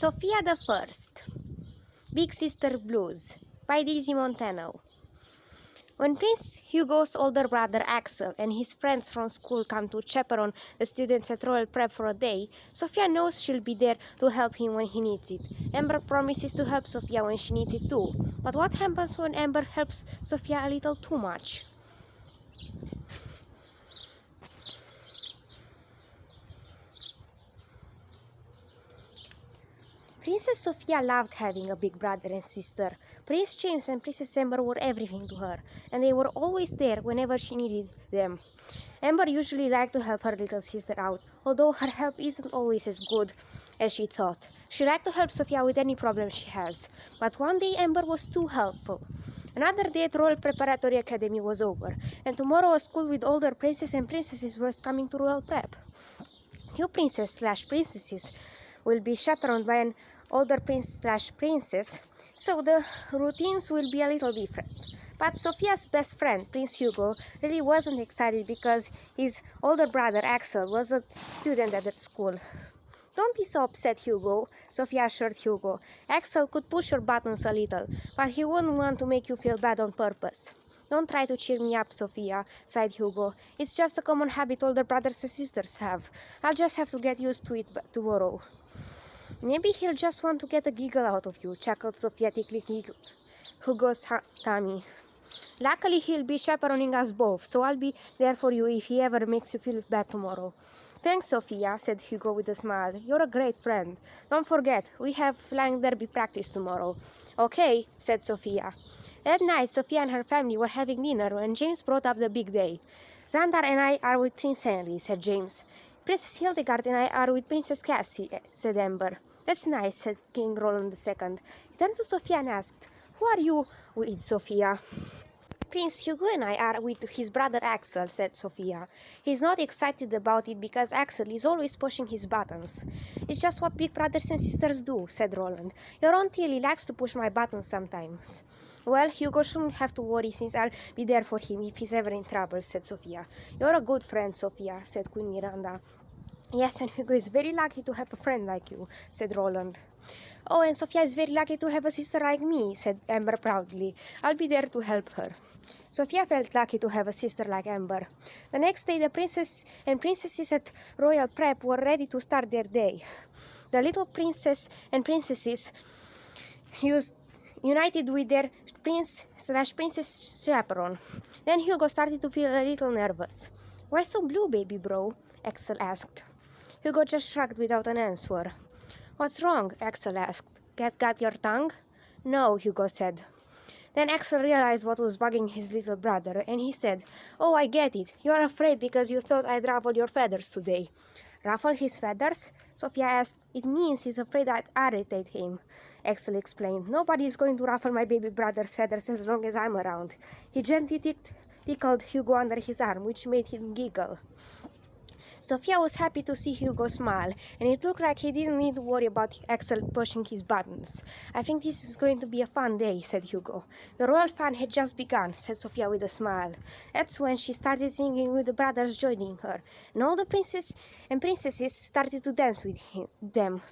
Sofia the First, Big Sister Blues by Daisy Montano. When Prince Hugo's older brother Axel and his friends from school come to chaperone the students at Royal Prep for a day, Sofia knows she'll be there to help him when he needs it. Amber promises to help Sofia when she needs it too. But what happens when Amber helps Sofia a little too much? Princess Sofia loved having a big brother and sister. Prince James and Princess Amber were everything to her, and they were always there whenever she needed them. Amber usually liked to help her little sister out, although her help isn't always as good as she thought. She liked to help Sofia with any problem she has, but one day Amber was too helpful. Another day at Royal Preparatory Academy was over, and tomorrow a school with older princes and princesses was coming to Royal Prep. New princes/princesses will be chaperoned by an older prince/princess, so the routines will be a little different. But Sofia's best friend, Prince Hugo, really wasn't excited because his older brother Axel was a student at that school. "Don't be so upset, Hugo," Sofia assured Hugo. "Axel could push your buttons a little, but he wouldn't want to make you feel bad on purpose." "Don't try to cheer me up, Sofia," sighed Hugo. "It's just a common habit older brothers and sisters have. I'll just have to get used to it tomorrow." "Maybe he'll just want to get a giggle out of you," chuckled Sofia, tickling Hugo's tummy. "Luckily, he'll be chaperoning us both, so I'll be there for you if he ever makes you feel bad tomorrow." "Thanks, Sofia," said Hugo with a smile. "You're a great friend. Don't forget, we have flying derby practice tomorrow." "Okay," said Sofia. That night, Sofia and her family were having dinner when James brought up the big day. "Xandar and I are with Prince Henry," said James. "Princess Hildegard and I are with Princess Cassie," said Amber. "That's nice," said King Roland II. He turned to Sofia and asked, "Who are you with, Sofia?" "Prince Hugo and I are with his brother Axel," said Sofia. "He's not excited about it because Axel is always pushing his buttons." "It's just what big brothers and sisters do," said Roland. "Your Aunt Tilly likes to push my buttons sometimes." "Well, Hugo shouldn't have to worry since I'll be there for him if he's ever in trouble," said Sofia. "You're a good friend, Sofia," said Queen Miranda. "Yes, and Hugo is very lucky to have a friend like you," said Roland. "Oh, and Sofia is very lucky to have a sister like me," said Amber proudly. "I'll be there to help her." Sofia felt lucky to have a sister like Amber. The next day, the princes and princesses at Royal Prep were ready to start their day. The little princes and princesses united with their prince/princess chaperone. Then Hugo started to feel a little nervous. "Why so blue, baby bro?" Axel asked. Hugo just shrugged without an answer. "What's wrong?" Axel asked. Got your tongue?" "No," Hugo said. Then Axel realized what was bugging his little brother, and he said, "Oh, I get it. You're afraid because you thought I'd ruffle your feathers today." "Ruffle his feathers?" Sofia asked. "It means he's afraid I'd irritate him," Axel explained. "Nobody's going to ruffle my baby brother's feathers as long as I'm around." He gently tickled Hugo under his arm, which made him giggle. Sofia was happy to see Hugo smile, and it looked like he didn't need to worry about Axel pushing his buttons. "I think this is going to be a fun day," said Hugo. "The royal fun had just begun," said Sofia with a smile. That's when she started singing with the brothers joining her, and all the princes and princesses started to dance with them.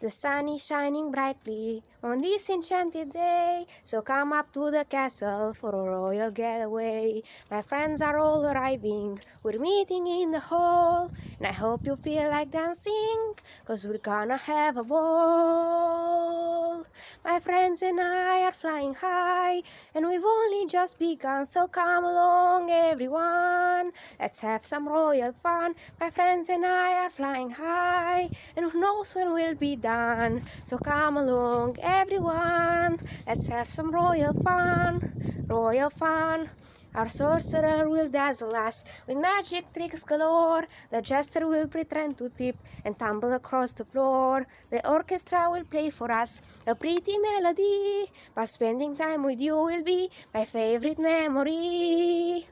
"The sun is shining brightly on this enchanted day, so come up to the castle for a royal getaway. My friends are all arriving, we're meeting in the hall, and I hope you feel like dancing, 'cause we're gonna have a ball. My friends and I are flying high, and we've only just begun, so come along everyone. Let's have some royal fun. My friends and I are flying high, and who knows when we'll be done. So come along everyone. Let's have some royal fun, royal fun. Our sorcerer will dazzle us with magic tricks galore. The jester will pretend to tip and tumble across the floor. The orchestra will play for us a pretty melody, but spending time with you will be my favorite memory.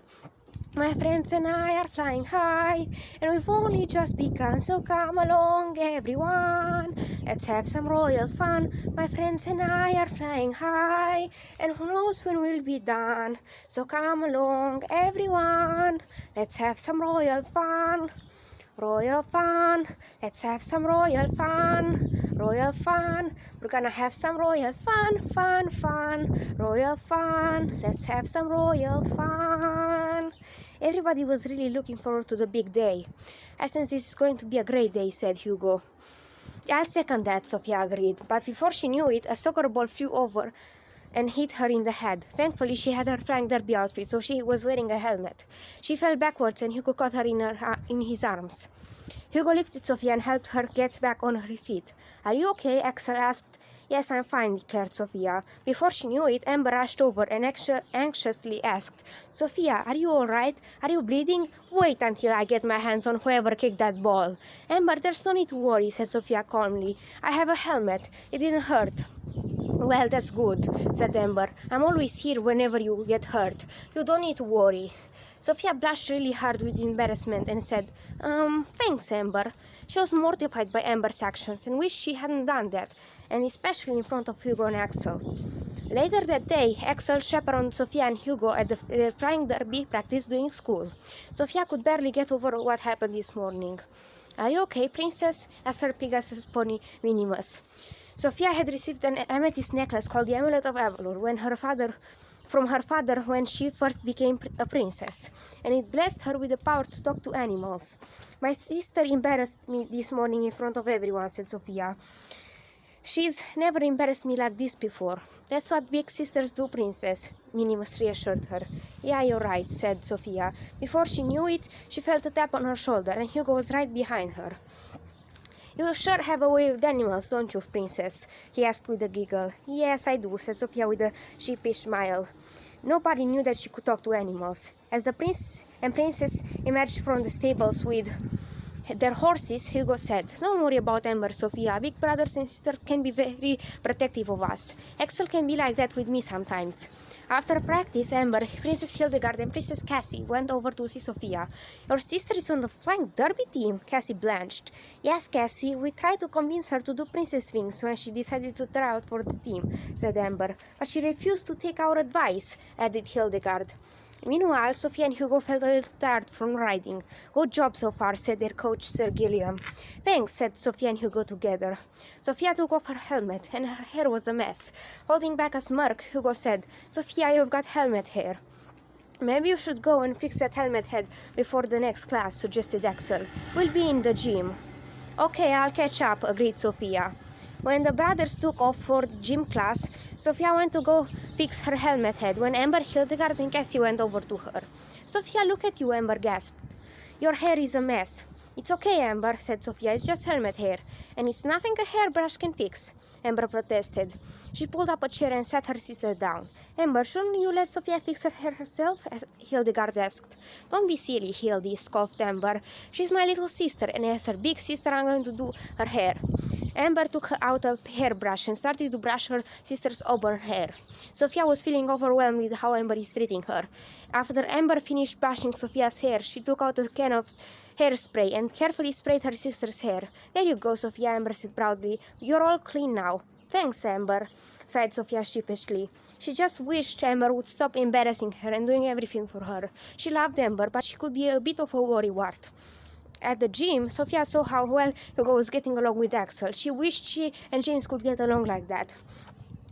My friends and I are flying high, and we've only just begun, so come along everyone. Let's have some royal fun. My friends and I are flying high, and who knows when we'll be done. So come along everyone. Let's have some royal fun, Royal fun, let's have some royal fun. Royal fun, we're gonna have some royal fun, fun, fun. Royal fun, let's have some royal fun. Everybody was really looking forward to the big day. I sense this is going to be a great day, said Hugo. I'll second that, Sofia agreed. But before she knew it, a soccer ball flew over and hit her in the head. Thankfully, she had her flying derby outfit, so she was wearing a helmet. She fell backwards and Hugo caught her in his arms. Hugo lifted Sofia and helped her get back on her feet. Are you okay? Axel asked. Yes, I'm fine, declared Sofia. Before she knew it, Amber rushed over and anxiously asked, Sofia, are you all right? Are you bleeding? Wait until I get my hands on whoever kicked that ball. Amber, there's no need to worry, said Sofia calmly. I have a helmet. It didn't hurt. Well, that's good, said Amber. I'm always here whenever you get hurt. You don't need to worry. Sofia blushed really hard with embarrassment and said, thanks, Amber. She was mortified by Amber's actions and wished she hadn't done that, and especially in front of Hugo and Axel. Later that day, Axel chaperoned Sofia and Hugo at the flying derby practice during school. Sofia could barely get over what happened this morning. Are you okay, princess? Asked her Pegasus pony Minimus. Sofia had received an amethyst necklace called the Amulet of Avalor from her father when she first became a princess, and it blessed her with the power to talk to animals. My sister embarrassed me this morning in front of everyone, said Sofia. She's never embarrassed me like this before. That's what big sisters do, princess, Minimus reassured her. Yeah, you're right, said Sofia. Before she knew it, she felt a tap on her shoulder, and Hugo was right behind her. You sure have a way with animals, don't you, princess? He asked with a giggle. Yes, I do, said Sofia with a sheepish smile. Nobody knew that she could talk to animals. As the prince and princess emerged from the stables with their horses, Hugo said, Don't worry about Amber, Sofia. Big brothers and sisters can be very protective of us. Axel can be like that with me sometimes. After practice, Amber, Princess Hildegard and Princess Cassie went over to see Sofia. Your sister is on the flying derby team, Cassie blanched. Yes, Cassie, we tried to convince her to do princess things when she decided to try out for the team, said Amber. But she refused to take our advice, added Hildegard. Meanwhile, Sofia and Hugo felt a little tired from riding. Good job so far, said their coach, Sir Gilliam. Thanks, said Sofia and Hugo together. Sofia took off her helmet, and her hair was a mess. Holding back a smirk, Hugo said, Sofia, you've got helmet hair. Maybe you should go and fix that helmet head before the next class, suggested Axel. We'll be in the gym. Okay, I'll catch up, agreed Sofia. When the brothers took off for gym class, Sofia went to go fix her helmet head when Amber, Hildegard and Cassie went over to her. Sofia, look at you, Amber gasped. Your hair is a mess. It's okay, Amber, said Sofia. It's just helmet hair. And it's nothing a hairbrush can fix, Amber protested. She pulled up a chair and sat her sister down. Amber, shouldn't you let Sofia fix her hair herself? Hildegard asked. Don't be silly, Hildy, scoffed Amber. She's my little sister, and as her big sister, I'm going to do her hair. Amber took out a hairbrush and started to brush her sister's auburn hair. Sofia was feeling overwhelmed with how Amber is treating her. After Amber finished brushing Sofia's hair, she took out a can of hairspray and carefully sprayed her sister's hair. There you go, Sofia, Amber said proudly. You're all clean now. Thanks, Amber, sighed Sofia sheepishly. She just wished Amber would stop embarrassing her and doing everything for her. She loved Amber, but she could be a bit of a worrywart. At the gym, Sofia saw how well Hugo was getting along with Axel. She wished she and James could get along like that.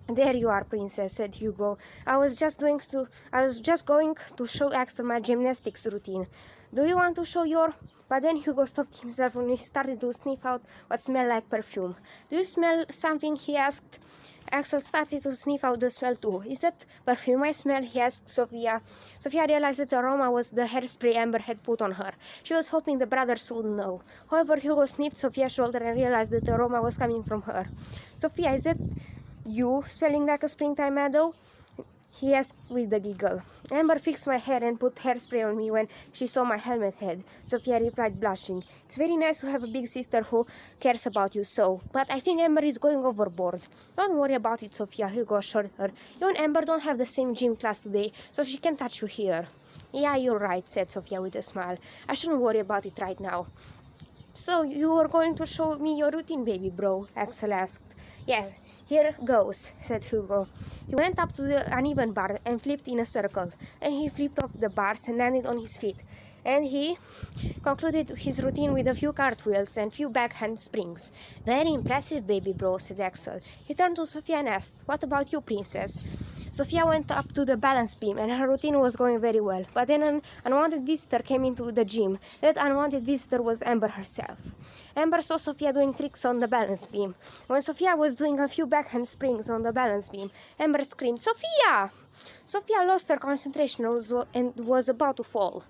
There you are, princess, said Hugo. I was just going to show Axel my gymnastics routine. Do you want to show your... But then Hugo stopped himself when he started to sniff out what smelled like perfume. Do you smell something? He asked. Axel started to sniff out the smell too. Is that perfume I smell? He asked Sofia. Sofia realized that the aroma was the hairspray Amber had put on her. She was hoping the brothers wouldn't know. However, Hugo sniffed Sofia's shoulder and realized that the aroma was coming from her. Sofia, is that you smelling like a springtime meadow? He asked with a giggle. Amber fixed my hair and put hairspray on me when she saw my helmet head, Sofia replied, blushing. It's very nice to have a big sister who cares about you so, but I think Amber is going overboard. Don't worry about it, Sofia, Hugo assured her. You and Amber don't have the same gym class today, so she can touch you here. Yeah, you're right, said Sofia with a smile. I shouldn't worry about it right now. So, you are going to show me your routine, baby bro? Axel asked. Yeah. Here goes, said Hugo. He went up to the uneven bar and flipped in a circle. Then he flipped off the bars and landed on his feet. and he concluded his routine with a few cartwheels and few backhand springs. Very impressive, baby bro, said Axel. He turned to Sofia and asked, what about you, princess? Sofia went up to the balance beam and her routine was going very well. But then an unwanted visitor came into the gym. That unwanted visitor was Amber herself. Amber saw Sofia doing tricks on the balance beam. When Sofia was doing a few backhand springs on the balance beam, Amber screamed, Sofia! Sofia lost her concentration and was about to fall.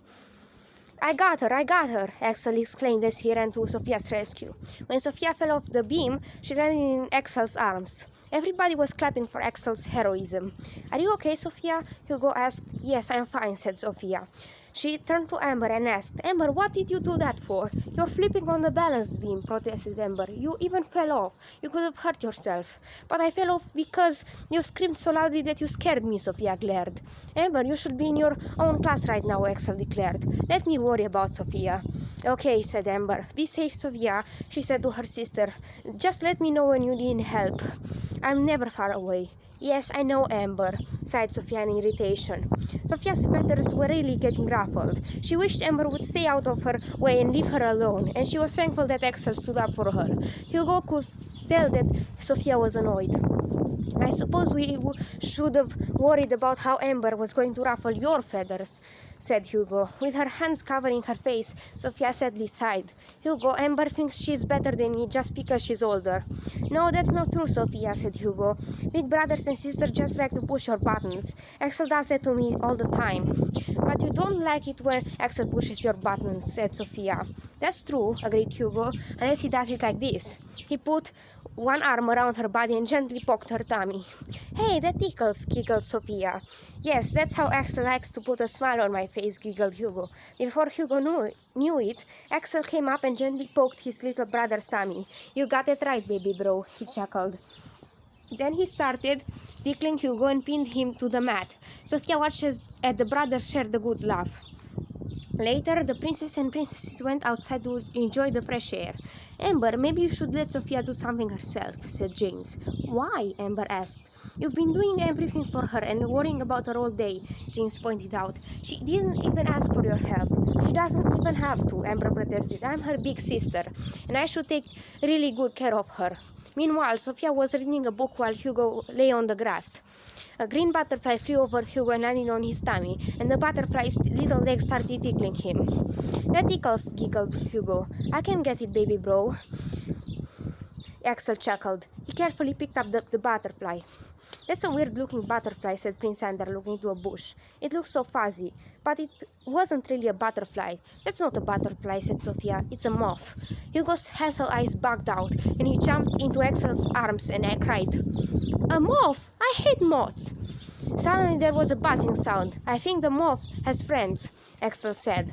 I got her, Axel exclaimed as he ran to Sofia's rescue. When Sofia fell off the beam, she ran in Axel's arms. Everybody was clapping for Axel's heroism. Are you okay, Sofia? Hugo asked. Yes, I'm fine, said Sofia. She turned to Amber and asked, Amber, what did you do that for? You're flipping on the balance beam, protested Amber. You even fell off. You could have hurt yourself. But I fell off because you screamed so loudly that you scared me, Sofia glared. Amber, you should be in your own class right now, Axel declared. Let me worry about Sofia. Okay, said Amber. Be safe, Sofia, she said to her sister. Just let me know when you need help. I'm never far away. Yes, I know, Amber, sighed Sofia in irritation. Sofia's feathers were really getting ruffled. She wished Amber would stay out of her way and leave her alone, and she was thankful that Axel stood up for her. Hugo could tell that Sofia was annoyed. I suppose we should have worried about how Amber was going to ruffle your feathers, said Hugo. With her hands covering her face, Sofia sadly sighed. Hugo, Amber thinks she's better than me just because she's older. No, that's not true, Sofia, said Hugo. Big brothers and sisters just like to push your buttons. Axel does that to me all the time. But you don't like it when Axel pushes your buttons, said Sofia. That's true, agreed Hugo, unless he does it like this. He put one arm around her body and gently poked her tummy. Hey, that tickles, giggled Sofia. Yes, that's how Axel likes to put a smile on my face, giggled Hugo. Before Hugo knew it, Axel came up and gently poked his little brother's tummy. You got it right, baby bro, he chuckled. Then he started tickling Hugo and pinned him to the mat. Sofia watched as the brothers shared a good laugh. Later, the princess and princesses went outside to enjoy the fresh air. Amber, maybe you should let Sofia do something herself, said James. Why? Amber asked. You've been doing everything for her and worrying about her all day, James pointed out. She didn't even ask for your help. She doesn't even have to, Amber protested. I'm her big sister, and I should take really good care of her. Meanwhile, Sofia was reading a book while Hugo lay on the grass. A green butterfly flew over Hugo and landed on his tummy, and the butterfly's little legs started tickling him. That tickles, giggled Hugo. I can get it, baby bro. Axel chuckled. He carefully picked up the butterfly. That's a weird-looking butterfly, said Prince Andor, looking into a bush. It looks so fuzzy, but it wasn't really a butterfly. That's not a butterfly, said Sofia. It's a moth. Hugo's hazel eyes bugged out, and he jumped into Axel's arms and cried, A moth! I hate moths! Suddenly there was a buzzing sound. I think the moth has friends, Axel said.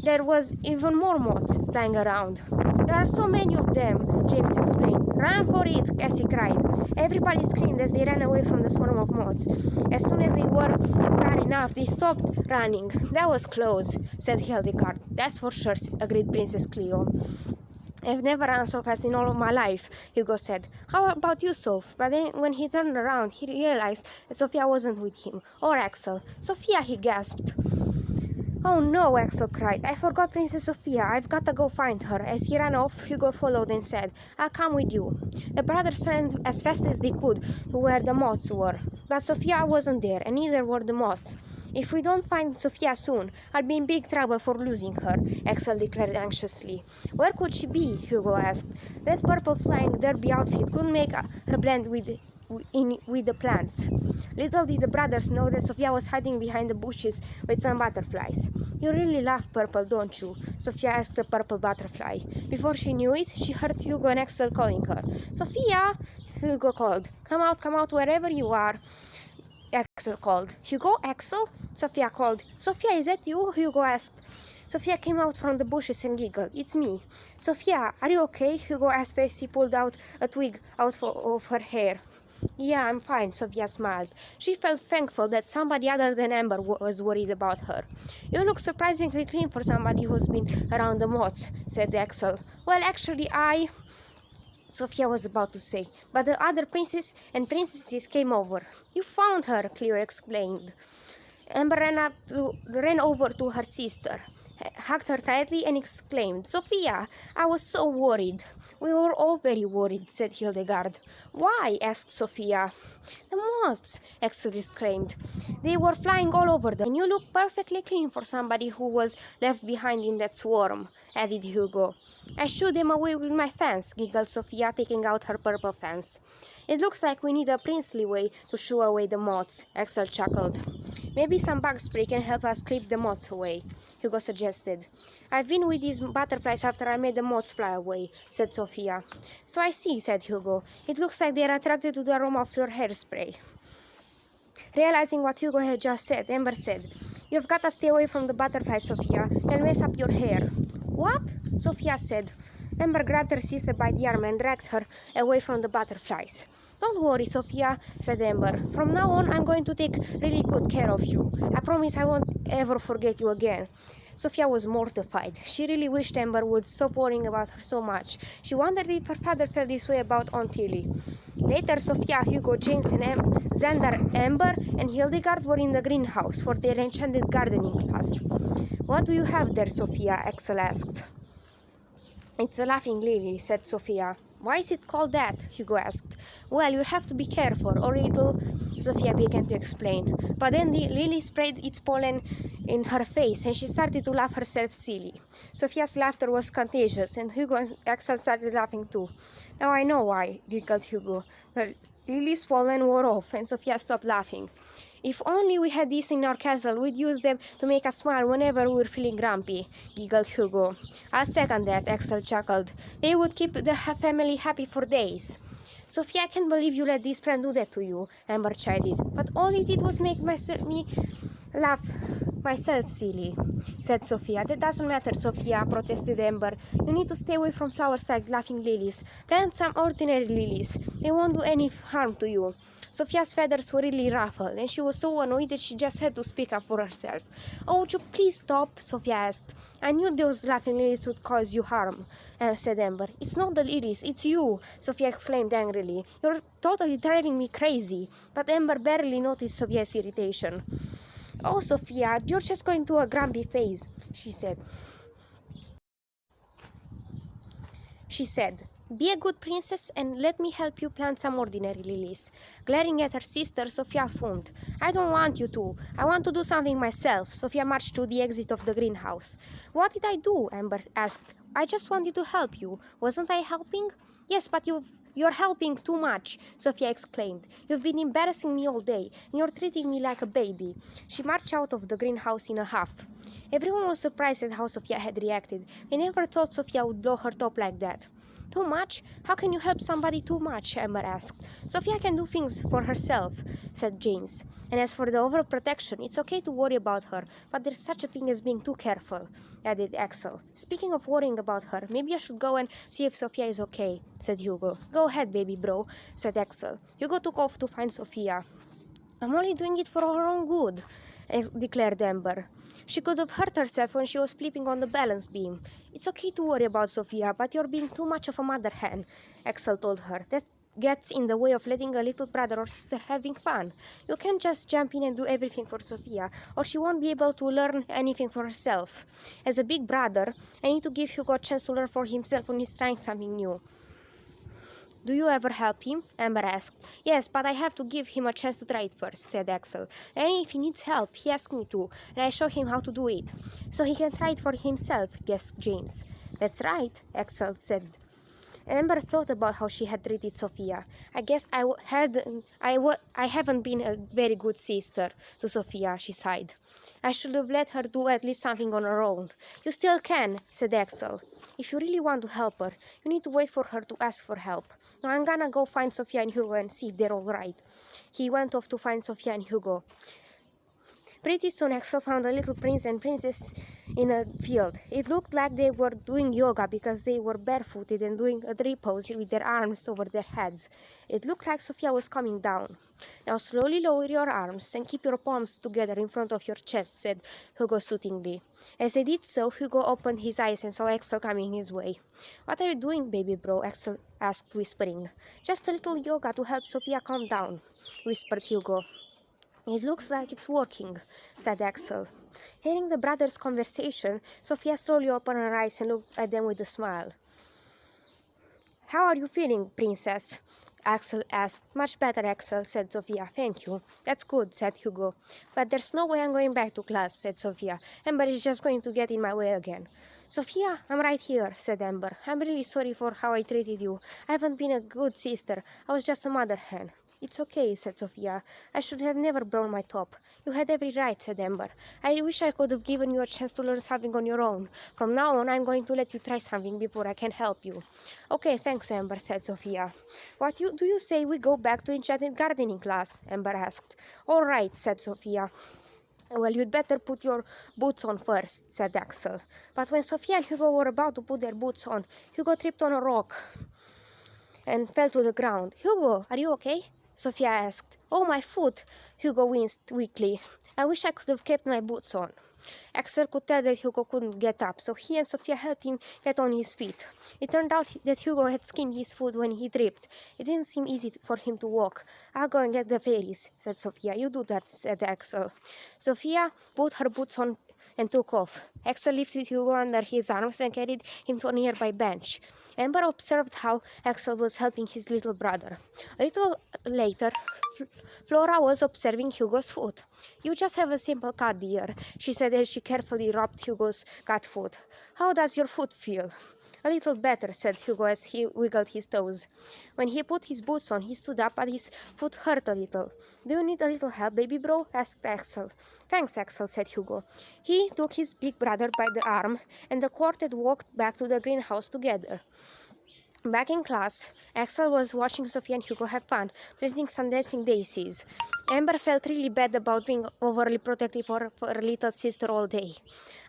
There was even more moths flying around. There are so many of them, James explained. Run for it, Cassie cried. Everybody screamed as they ran away from the swarm of moths. As soon as they were far enough, they stopped running. That was close, said Hildegard. That's for sure, agreed Princess Cleo. I've never run so fast in all of my life, Hugo said. How about you, Soph? But then when he turned around, he realized that Sofia wasn't with him, or Axel. Sofia, he gasped. Oh no, Axel cried. I forgot Princess Sofia. I've got to go find her. As he ran off, Hugo followed and said, I'll come with you. The brothers ran as fast as they could to where the moths were. But Sofia wasn't there, and neither were the moths. If we don't find Sofia soon, I'll be in big trouble for losing her, Axel declared anxiously. Where could she be? Hugo asked. That purple flying derby outfit couldn't make her blend with the plants. Little did the brothers know that Sofia was hiding behind the bushes with some butterflies. You really love purple, don't you? Sofia asked the purple butterfly. Before she knew it, she heard Hugo and Axel calling her. Sofia! Hugo called. Come out wherever you are. Axel called. Hugo? Axel? Sofia called. Sofia, is that you? Hugo asked. Sofia came out from the bushes and giggled. It's me. Sofia, are you okay? Hugo asked as he pulled out a twig out of her hair. Yeah, I'm fine, Sofia smiled. She felt thankful that somebody other than Amber was worried about her. You look surprisingly clean for somebody who's been around the moths, said Axel. Well, actually, Sofia was about to say, but the other princes and princesses came over. You found her, Cleo explained. Amber ran over to her sister. hugged her tightly and exclaimed, "Sophia, I was so worried." "We were all very worried," said Hildegard. "Why?" asked Sophia. "The moths!" Axel exclaimed. "They were flying all over the and you look perfectly clean for somebody who was left behind in that swarm," added Hugo. "I shoo them away with my fans," giggled Sophia, taking out her purple fans. "It looks like we need a princely way to shoo away the moths," Axel chuckled. "Maybe some bug spray can help us keep the moths away," Hugo suggested. "I've been with these butterflies after I made the moths fly away," said Sophia. "So I see," said Hugo. "It looks like they're attracted to the aroma of your hairspray." Realizing what Hugo had just said, Amber said, "You've got to stay away from the butterflies, Sophia. They'll mess up your hair." "What?" Sophia said. Amber grabbed her sister by the arm and dragged her away from the butterflies. "Don't worry, Sophia," said Amber. "From now on, I'm going to take really good care of you. I promise I won't ever forget you again." Sophia was mortified. She really wished Amber would stop worrying about her so much. She wondered if her father felt this way about Aunt Tilly. Later, Sophia, Hugo, James, and Xander, Amber, and Hildegard were in the greenhouse for their enchanted gardening class. "What do you have there, Sophia?" Axel asked. "It's a laughing lily," said Sophia. "Why is it called that?" Hugo asked. "Well, you'll have to be careful, or it'll..." Sophia began to explain. But then the lily sprayed its pollen in her face, and she started to laugh herself silly. Sophia's laughter was contagious, and Hugo and Axel started laughing too. "Now I know why," giggled Hugo. The lily's pollen wore off, and Sophia stopped laughing. "If only we had these in our castle, we'd use them to make us smile whenever we're feeling grumpy," giggled Hugo. "I'll second that," Axel chuckled. "They would keep the family happy for days." "Sophia, I can't believe you let this friend do that to you," Amber chided. "But all he did was make me laugh myself silly," said Sophia. "That doesn't matter, Sophia," protested Amber. "You need to stay away from flowers like laughing lilies. Plant some ordinary lilies. They won't do any harm to you." Sophia's feathers were really ruffled, and she was so annoyed that she just had to speak up for herself. "Oh, would you please stop?" Sophia asked. "I knew those laughing lilies would cause you harm," said Amber. "It's not the lilies, it's you," Sophia exclaimed angrily. "You're totally driving me crazy." But Amber barely noticed Sophia's irritation. "Oh, Sophia, you're just going through a grumpy phase," she said. "Be a good princess and let me help you plant some ordinary lilies." Glaring at her sister, Sophia foamed. "I don't want you to. I want to do something myself." Sophia marched to the exit of the greenhouse. "What did I do?" Amber asked. "I just wanted to help you. Wasn't I helping?" "Yes, but you're helping too much," Sophia exclaimed. "You've been embarrassing me all day, and you're treating me like a baby." She marched out of the greenhouse in a huff. Everyone was surprised at how Sophia had reacted. They never thought Sophia would blow her top like that. "Too much? How can you help somebody too much?" Amber asked. "Sophia can do things for herself," said James. "And as for the overprotection, it's okay to worry about her, but there's such a thing as being too careful," added Axel. "Speaking of worrying about her, maybe I should go and see if Sophia is okay," said Hugo. "Go ahead, baby bro," said Axel. Hugo took off to find Sophia. "I'm only doing it for her own good," declared Amber. "She could have hurt herself when she was flipping on the balance beam." "It's okay to worry about Sophia, but you're being too much of a mother hen," Axel told her. "That gets in the way of letting a little brother or sister having fun. You can't just jump in and do everything for Sophia, or she won't be able to learn anything for herself. As a big brother, I need to give Hugo a chance to learn for himself when he's trying something new." "Do you ever help him?" Amber asked. "Yes, but I have to give him a chance to try it first," said Axel. "And if he needs help, he asks me to, and I show him how to do it. So he can try it for himself," guessed James. "That's right," Axel said. Amber thought about how she had treated Sophia. "I guess I haven't been a very good sister to Sophia," she sighed. "I should have let her do at least something on her own." "You still can," said Axel. "If you really want to help her, you need to wait for her to ask for help. Now I'm gonna go find Sophia and Hugo and see if they're all right." He went off to find Sophia and Hugo. Pretty soon Axel found a little prince and princess in a field. It looked like they were doing yoga because they were barefooted and doing a tree pose with their arms over their heads. It looked like Sophia was coming down. "Now slowly lower your arms and keep your palms together in front of your chest," said Hugo soothingly. As they did so, Hugo opened his eyes and saw Axel coming his way. "What are you doing, baby bro?" Axel asked, whispering. "Just a little yoga to help Sophia calm down," whispered Hugo. "It looks like it's working," said Axel. Hearing the brothers' conversation, Sofia slowly opened her eyes and looked at them with a smile. "How are you feeling, princess?" Axel asked. "Much better, Axel," said Sofia. "Thank you." "That's good," said Hugo. "But there's no way I'm going back to class," said Sofia. "Amber is just going to get in my way again." "Sofia, I'm right here," said Amber. "I'm really sorry for how I treated you. I haven't been a good sister. I was just a mother hen." "It's okay," said Sofia. "I should have never blown my top." "You had every right," said Amber. "I wish I could have given you a chance to learn something on your own. From now on, I'm going to let you try something before I can help you." "Okay, thanks, Amber," said Sofia. Do you say we go back to enchanted gardening class?" Amber asked. "All right," said Sofia. "Well, you'd better put your boots on first," said Axel. But when Sofia and Hugo were about to put their boots on, Hugo tripped on a rock and fell to the ground. "Hugo, are you okay?" Sofia asked. "Oh, my foot!" Hugo winced weakly. "I wish I could have kept my boots on." Axel could tell that Hugo couldn't get up, so he and Sofia helped him get on his feet. It turned out that Hugo had skinned his foot when he tripped. It didn't seem easy for him to walk. "I'll go and get the fairies," said Sofia. "You do that," said Axel. Sofia put her boots on and took off. Axel lifted Hugo under his arms and carried him to a nearby bench. Amber observed how Axel was helping his little brother. A little later, Flora was observing Hugo's foot. "You just have a simple cut, dear," she said as she carefully rubbed Hugo's cut foot. "How does your foot feel?" "A little better," said Hugo as he wiggled his toes. When he put his boots on, he stood up, but his foot hurt a little. "Do you need a little help, baby bro?" asked Axel. "Thanks, Axel," said Hugo. He took his big brother by the arm, and the quartet walked back to the greenhouse together. Back in class, Axel was watching Sofia and Hugo have fun, planting some dancing daisies. Amber felt really bad about being overly protective for her little sister all day.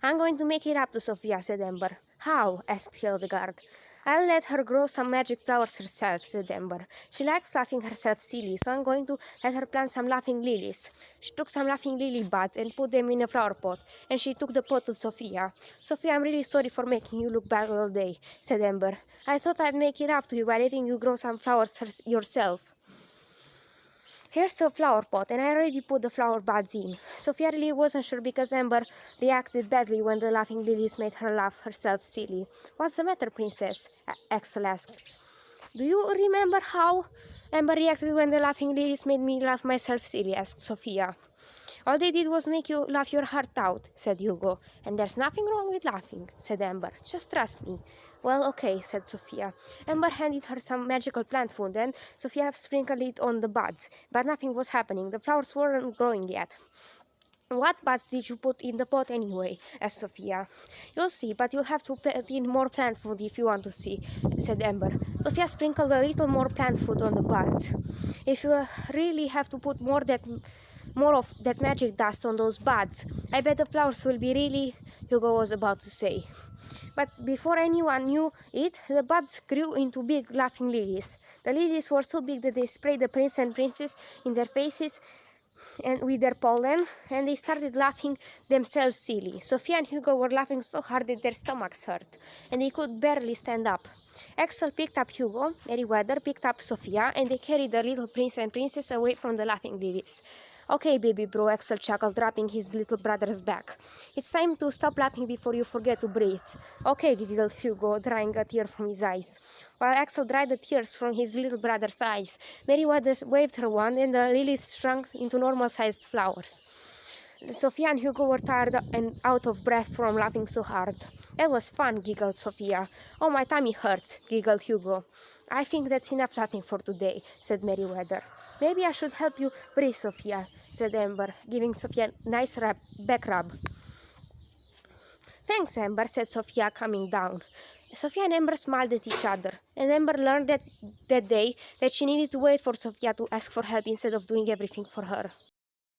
"I'm going to make it up to Sofia," said Amber. "How?" asked Hildegard. "I'll let her grow some magic flowers herself," said Amber. "She likes laughing herself silly, so I'm going to let her plant some laughing lilies." She took some laughing lily buds and put them in a flower pot, and she took the pot to Sofia. "Sofia, I'm really sorry for making you look bad all day," said Amber. "I thought I'd make it up to you by letting you grow some flowers yourself. Here's a flower pot, and I already put the flower buds in." Sofia really wasn't sure because Amber reacted badly when the laughing lilies made her laugh herself silly. "What's the matter, princess?" Axel asked. "Do you remember how Amber reacted when the laughing lilies made me laugh myself silly?" asked Sofia. "All they did was make you laugh your heart out," said Hugo. "And there's nothing wrong with laughing," said Amber. "Just trust me." "Well, okay," said Sofia. Amber handed her some magical plant food, and Sofia sprinkled it on the buds, but nothing was happening. The flowers weren't growing yet. "What buds did you put in the pot anyway?" asked Sofia. "You'll see, but you'll have to put in more plant food if you want to see," said Amber. Sofia sprinkled a little more plant food on the buds. "If you really have to put more of that magic dust on those buds, I bet the flowers will be really..." Hugo was about to say. But before anyone knew it, the buds grew into big laughing lilies. The lilies were so big that they sprayed the prince and princess in their faces and with their pollen, and they started laughing themselves silly. Sofia and Hugo were laughing so hard that their stomachs hurt, and they could barely stand up. Axel picked up Hugo, Meriwether picked up Sofia, and they carried the little prince and princess away from the laughing lilies. "Okay, baby bro," Axel chuckled, rubbing his little brother's back. "It's time to stop laughing before you forget to breathe." "Okay," giggled Hugo, drying a tear from his eyes. While Axel dried the tears from his little brother's eyes, Meriwether waved her wand, and the lilies shrunk into normal-sized flowers. Sofia and Hugo were tired and out of breath from laughing so hard. "That was fun," giggled Sofia. "Oh, my tummy hurts," giggled Hugo. "I think that's enough laughing for today," said Meriwether. "Maybe I should help you breathe, Sofia," said Amber, giving Sofia a nice back rub. "Thanks, Amber," said Sofia, coming down. Sofia and Amber smiled at each other, and Amber learned that day that she needed to wait for Sofia to ask for help instead of doing everything for her.